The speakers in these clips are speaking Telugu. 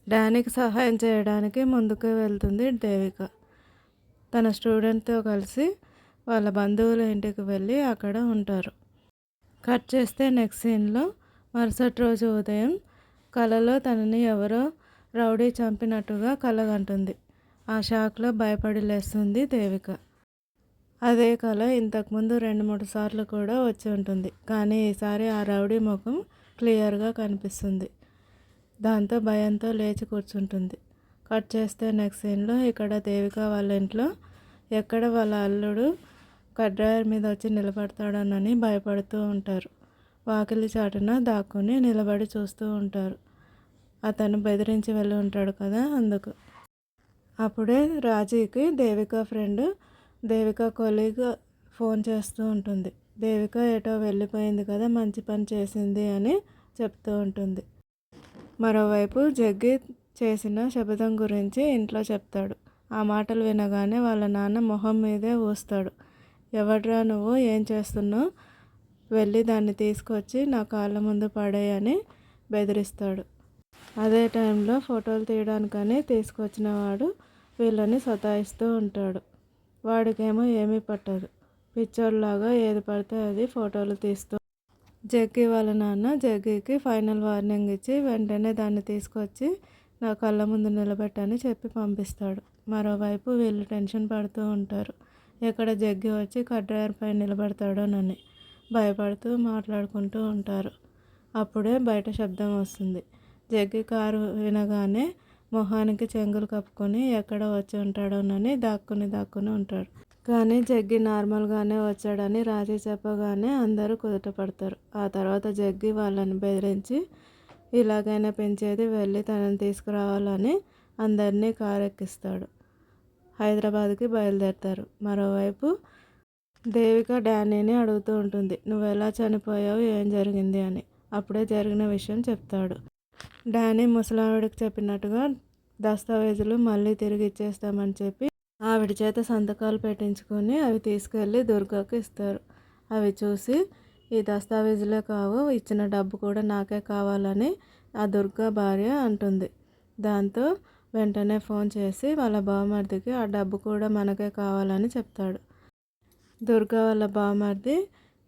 డానీకి సహాయం చేయడానికి ముందుకు వెళ్తుంది దేవిక. తన స్టూడెంట్తో కలిసి వాళ్ళ బంధువుల ఇంటికి వెళ్ళి అక్కడ ఉంటారు. కట్ చేస్తే నెక్స్ట్ సీన్లో మరుసటి రోజు ఉదయం కలలో తనని ఎవరో రౌడీ చంపినట్టుగా కలగంటుంది. ఆ షాక్లో భయపడి లేస్తుంది దేవిక. అదే కల ఇంతకుముందు 2-3 సార్లు కూడా వచ్చి ఉంటుంది. కానీ ఈసారి ఆ రౌడీ ముఖం క్లియర్గా కనిపిస్తుంది. దాంతో భయంతో లేచి కూర్చుంటుంది. కట్ చేస్తే నెక్స్ట్ సీన్లో ఇక్కడ దేవిక వాళ్ళ ఇంట్లో ఎక్కడ వాళ్ళ అల్లుడు కడ్రాయర్ మీద వచ్చి నిలబడతాడోనని భయపడుతూ ఉంటారు. వాకిలి చాటున దాక్కుని నిలబడి చూస్తూ ఉంటారు. అతను బెదిరించి వెళ్ళి ఉంటాడు కదా, అందుకు. అప్పుడే రాజీకి Devika friend, Devika colleague phone చేస్తూ ఉంటుంది. దేవిక ఏటో వెళ్ళిపోయింది కదా, మంచి పని చేసింది అని చెప్తూ ఉంటుంది. మరోవైపు జగ్గి చేసిన శపథం గురించి ఇంట్లో చెప్తాడు. ఆ మాటలు వినగానే వాళ్ళ నాన్న మొహం మీదే ఊస్తాడు. ఎవడ్రా నువ్వు, ఏం చేస్తున్నావు, వెళ్ళి దాన్ని తీసుకొచ్చి నా కాళ్ళ ముందు పడేయని బెదిరిస్తాడు. అదే టైంలో ఫోటోలు తీయడానికని తీసుకొచ్చిన వాడు వీళ్ళని సతాయిస్తూ ఉంటాడు. వాడికేమో ఏమీ పట్టదు. పిచ్చోళ్ళలాగా ఏది పడితే అది ఫోటోలు తీస్తూ జగ్గి వాళ్ళ నాన్న జగ్గికి ఫైనల్ వార్నింగ్ ఇచ్చి వెంటనే దాన్ని తీసుకొచ్చి నా కళ్ళ ముందు నిలబెట్టని చెప్పి పంపిస్తాడు. మరోవైపు వీళ్ళు టెన్షన్ పడుతూ ఉంటారు. ఎక్కడ జగ్గి వచ్చి కడ్రాయర్పై నిలబడతాడోనని భయపడుతూ మాట్లాడుకుంటూ ఉంటారు. అప్పుడే బయట శబ్దం వస్తుంది. జగ్గి కారు వినగానే మొహానికి చెంగులు కప్పుకొని ఎక్కడ వచ్చి ఉంటాడోనని దాక్కుని ఉంటాడు. కానీ జగ్గి నార్మల్గానే వచ్చాడని రాజీ చెప్పగానే అందరూ కుదుటపడతారు. ఆ తర్వాత జగ్గి వాళ్ళని బెదిరించి ఇలాగైనా పెంచేది వెళ్ళి తనని తీసుకురావాలని అందరినీ కారెక్కిస్తాడు. హైదరాబాద్కి బయలుదేరతారు. మరోవైపు దేవిక డానీని అడుగుతూ ఉంటుంది, నువ్వు ఎలా చనిపోయావు, ఏం జరిగింది అని. అప్పుడే జరిగిన విషయం చెప్తాడు. డానీ ముసలావిడికి చెప్పినట్టుగా దస్తావేజులు మళ్ళీ తిరిగి ఇచ్చేస్తామని చెప్పి ఆవిడ చేత సంతకాలు పెట్టించుకొని అవి తీసుకెళ్ళి దుర్గాకి ఇస్తారు. అవి చూసి ఈ దస్తావేజులే కావు, ఇచ్చిన డబ్బు కూడా నాకే కావాలని ఆ దుర్గా భార్య అంటుంది. దాంతో వెంటనే ఫోన్ చేసి వాళ్ళ బావమరిదికి ఆ డబ్బు కూడా మనకే కావాలని చెప్తాడు. దుర్గా వాళ్ళ బావమరిది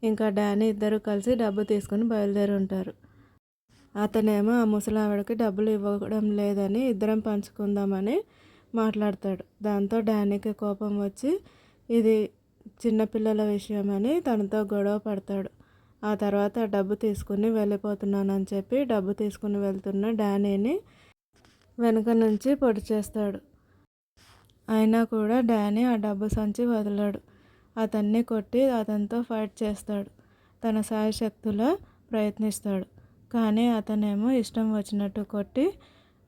ఇంకా డానీ ఇద్దరు కలిసి డబ్బు తీసుకుని బయలుదేరి ఉంటారు. అతనేమో ఆ ముసలావిడకి డబ్బులు ఇవ్వడం లేదని ఇద్దరం పంచుకుందామని మాట్లాడతాడు. దాంతో డానీకి కోపం వచ్చి ఇది చిన్నపిల్లల విషయమని తనతో గొడవ పడతాడు. ఆ తర్వాత డబ్బు తీసుకుని వెళ్ళిపోతున్నానని చెప్పి డబ్బు తీసుకుని వెళ్తున్న డానీని వెనుక నుంచి పొడి చేస్తాడు. అయినా కూడా డానీ ఆ డబ్బు సంచి వదలడు. అతన్ని కొట్టి అతనితో ఫైట్ చేస్తాడు. తన శాయశక్తులా ప్రయత్నిస్తాడు. కానీ అతనేమో ఇష్టం వచ్చినట్టు కొట్టి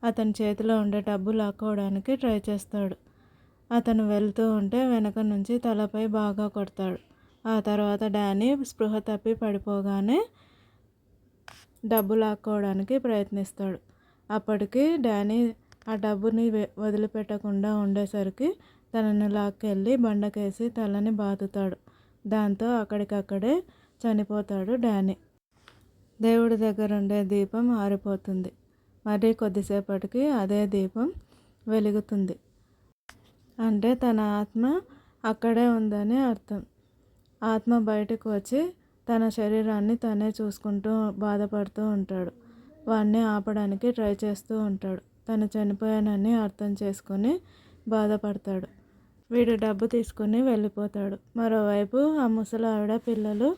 అతని చేతిలో ఉండే డబ్బు లాక్కోవడానికి ట్రై చేస్తాడు. అతను వెళ్తూ ఉంటే వెనక నుంచి తలపై బాగా కొడతాడు. ఆ తర్వాత డానీ స్పృహ తప్పి పడిపోగానే డబ్బు లాక్కోవడానికి ప్రయత్నిస్తాడు. అప్పటికి డానీ ఆ డబ్బుని వదిలిపెట్టకుండా ఉండేసరికి తనని లాక్కెళ్ళి బండకేసి తలని బాదుతాడు. దాంతో అక్కడికక్కడే చనిపోతాడు డానీ. దేవుడి దగ్గర ఉండే దీపం ఆరిపోతుంది. మరి కొద్దిసేపటికి అదే దీపం వెలుగుతుంది. అంటే తన ఆత్మ అక్కడే ఉందని అర్థం. ఆత్మ బయటకు వచ్చి తన శరీరాన్ని తనే చూసుకుంటూ బాధపడుతూ ఉంటాడు. వాడిని ఆపడానికి ట్రై చేస్తూ ఉంటాడు. తను చనిపోయానని అర్థం చేసుకొని బాధపడతాడు. వీడు డబ్బు తీసుకుని వెళ్ళిపోతాడు. మరోవైపు ఆ ముసలావిడ పిల్లలు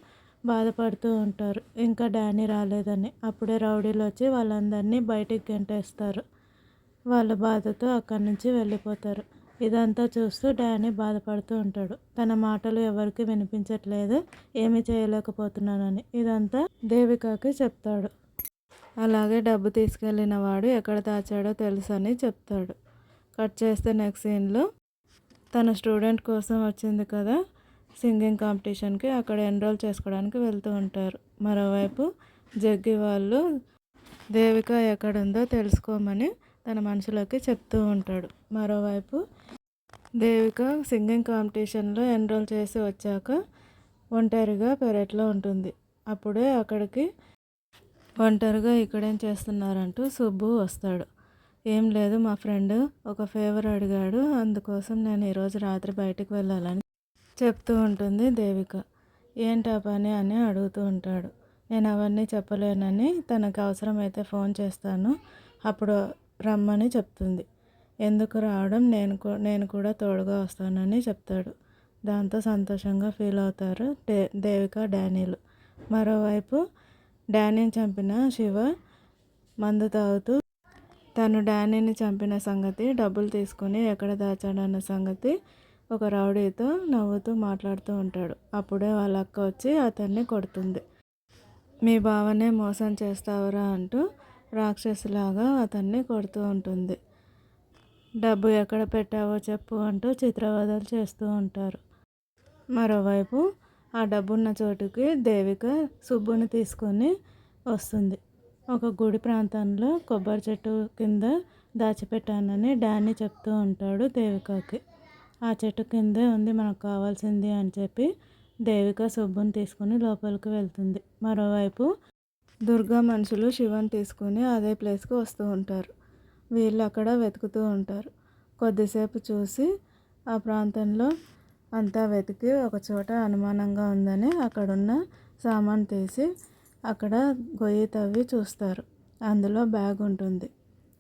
బాధపడుతూ ఉంటారు ఇంకా డానీ రాలేదని. అప్పుడే రౌడీలు వచ్చి వాళ్ళందరినీ బయటికి గెంటేస్తారు. వాళ్ళ బాధతో అక్కడి నుంచి వెళ్ళిపోతారు. ఇదంతా చూస్తూ డానీ బాధపడుతూ ఉంటాడు. తన మాటలు ఎవరికి వినిపించట్లేదు, ఏమీ చేయలేకపోతున్నానని. ఇదంతా దేవికకి చెప్తాడు. అలాగే డబ్బు తీసుకెళ్ళిన వాడు ఎక్కడ దాచాడో తెలుసని చెప్తాడు. కట్ చేస్తే నెక్స్ట్ సీన్లో తన స్టూడెంట్ కోసం వచ్చింది కదా సింగింగ్ కాంపిటీషన్కి, అక్కడ ఎన్రోల్ చేసుకోవడానికి వెళ్తూ ఉంటారు. మరోవైపు జగ్గి వాళ్ళు దేవిక ఎక్కడుందో తెలుసుకోమని తన మనుషులకి చెప్తూ ఉంటాడు. మరోవైపు దేవిక సింగింగ్ కాంపిటీషన్లో ఎన్రోల్ చేసి వచ్చాక ఒంటరిగా పెరట్లో ఉంటుంది. అప్పుడే అక్కడికి ఒంటరిగా ఇక్కడేం చేస్తున్నారంటూ సుబ్బు వస్తాడు. ఏం లేదు, మా ఫ్రెండ్ ఒక ఫేవర్ అడిగాడు, అందుకోసం నేను ఈరోజు రాత్రి బయటికి వెళ్ళాలని చెప్తూ ఉంటుంది దేవిక. ఏంటా పని అని అడుగుతూ ఉంటాడు. నేను అవన్నీ చెప్పలేనని, తనకు అవసరమైతే ఫోన్ చేస్తాను, అప్పుడు రమ్మని చెప్తుంది. ఎందుకు రావడం, నేను కూడా తోడుగా వస్తానని చెప్తాడు. దాంతో సంతోషంగా ఫీల్ అవుతారు దేవిక డానీలు. మరోవైపు డానీని చంపిన శివ మందు తాగుతూ తను డానీని చంపిన సంగతి, డబ్బులు తీసుకుని ఎక్కడ దాచాడన్న సంగతి ఒక రౌడీతో నవ్వుతూ మాట్లాడుతూ ఉంటాడు. అప్పుడే వాళ్ళ అక్క వచ్చి అతన్ని కొడుతుంది. మీ బావనే మోసం చేస్తావురా అంటూ రాక్షసులాగా అతన్ని కొడుతూ ఉంటుంది. డబ్బు ఎక్కడ పెట్టావో చెప్పు అంటూ చిత్రవదలు చేస్తూ ఉంటారు. మరోవైపు ఆ డబ్బున్న చోటుకి దేవిక సుబ్బుని తీసుకొని వస్తుంది. ఒక గుడి ప్రాంతంలో కొబ్బరి చెట్టు కింద దాచిపెట్టానని డానీ చెప్తూ ఉంటాడు దేవికకి. ఆ చెట్టు కిందే ఉంది మనకు కావాల్సింది అని చెప్పి దేవిక సుబ్బుని తీసుకుని లోపలికి వెళ్తుంది. మరోవైపు దుర్గా మనుషులు శివని తీసుకుని అదే ప్లేస్కి వస్తూ ఉంటారు. వీళ్ళు అక్కడ వెతుకుతూ ఉంటారు. కొద్దిసేపు చూసి ఆ ప్రాంతంలో అంతా వెతికి ఒక చోట అనుమానంగా ఉందని అక్కడున్న సామాన్ తీసి అక్కడ గొయ్యి తవ్వి చూస్తారు. అందులో బ్యాగ్ ఉంటుంది.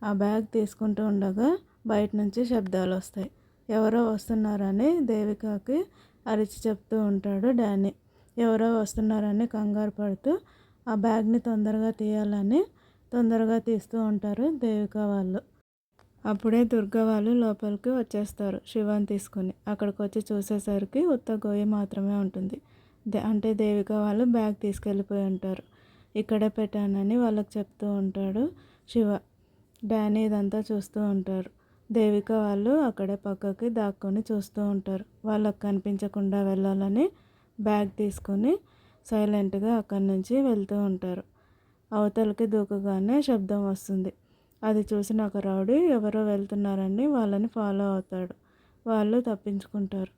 ఆ బ్యాగ్ తీసుకుంటూ ఉండగా బయట నుంచి శబ్దాలు వస్తాయి. ఎవరో వస్తున్నారని దేవికకి అరిచి చెప్తూ ఉంటాడు డానీ. ఎవరో వస్తున్నారని కంగారు పడుతూ ఆ బ్యాగ్ని తొందరగా తీయాలని తొందరగా తీస్తూ ఉంటారు దేవిక వాళ్ళు. అప్పుడే దుర్గా వాళ్ళు లోపలికి వచ్చేస్తారు శివని తీసుకుని. అక్కడికి వచ్చి చూసేసరికి ఉత్త గొయ్యి మాత్రమే ఉంటుంది. అంటే దేవిక వాళ్ళు బ్యాగ్ తీసుకెళ్ళిపోయి ఉంటారు. ఇక్కడే పెట్టానని వాళ్ళకి చెప్తూ ఉంటాడు శివ. డానీ ఇదంతా చూస్తూ ఉంటారు. దేవిక వాళ్ళు అక్కడే పక్కకి దాక్కొని చూస్తూ ఉంటారు. వాళ్ళకి కనిపించకుండా వెళ్ళాలని బ్యాగ్ తీసుకొని సైలెంట్గా అక్కడి నుంచి వెళ్తూ ఉంటారు. అవతలకి దూకగానే శబ్దం వస్తుంది. అది చూసిన ఒక రౌడీ ఎవరో వెళ్తున్నారని వాళ్ళని ఫాలో అవుతాడు. వాళ్ళు తప్పించుకుంటారు.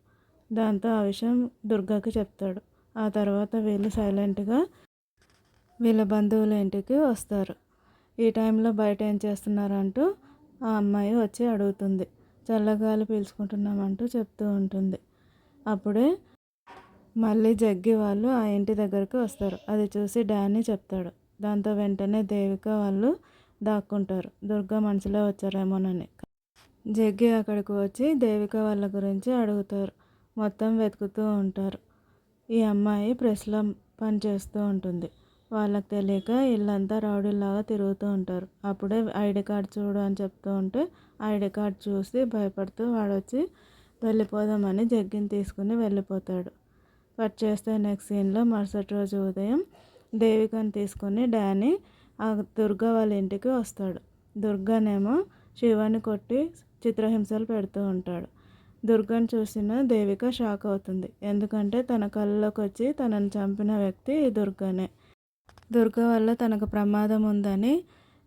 దాంతో ఆ విషయం దుర్గాకి చెప్తాడు. ఆ తర్వాత వీళ్ళు సైలెంట్గా వీళ్ళ బంధువుల ఇంటికి వస్తారు. ఈ టైంలో బయట ఏం చేస్తున్నారంటూ ఆ అమ్మాయి వచ్చి అడుగుతుంది. చల్లగాలి పీల్చుకుంటున్నామంటూ చెప్తూ ఉంటుంది. అప్పుడే మళ్ళీ జగ్గి వాళ్ళు ఆ ఇంటి దగ్గరికి వస్తారు. అది చూసి డానీ చెప్తాడు. దాంతో వెంటనే దేవిక వాళ్ళు దాక్కుంటారు. దుర్గా మనుషులే వచ్చారేమోనని. జగ్గి అక్కడికి వచ్చి దేవిక వాళ్ళ గురించి అడుగుతారు. మొత్తం వెతుకుతూ ఉంటారు. ఈ అమ్మాయి ప్రెస్లో పనిచేస్తూ ఉంటుంది. వాళ్ళకి తెలియక ఇల్లంతా రౌడీలాగా తిరుగుతూ ఉంటారు. అప్పుడే ఐడి కార్డ్ చూడు అని చెప్తూ ఉంటే ఐడి కార్డ్ చూసి భయపడుతూ వాడొచ్చి వెళ్ళిపోదామని జగ్గిని తీసుకుని వెళ్ళిపోతాడు. కట్ చేస్తే నెక్స్ట్ సీన్లో మరుసటి రోజు ఉదయం దేవికని తీసుకొని డానీ ఆ దుర్గా వాళ్ళ ఇంటికి వస్తాడు. దుర్గానేమో శివాని కొట్టి చిత్రహింసలు పెడుతూ ఉంటాడు. దుర్గాని చూసిన దేవిక షాక్ అవుతుంది. ఎందుకంటే తన కళ్ళలోకి వచ్చి తనని చంపిన వ్యక్తి ఈ దుర్గానే. దుర్గా వల్ల తనకు ప్రమాదం ఉందని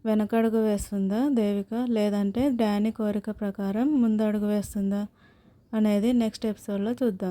వెనకడుగు వేస్తుందా దేవిక, లేదంటే డానీ కోరిక ప్రకారం ముందడుగు వేస్తుందా అనేది నెక్స్ట్ ఎపిసోడ్లో చూద్దాం.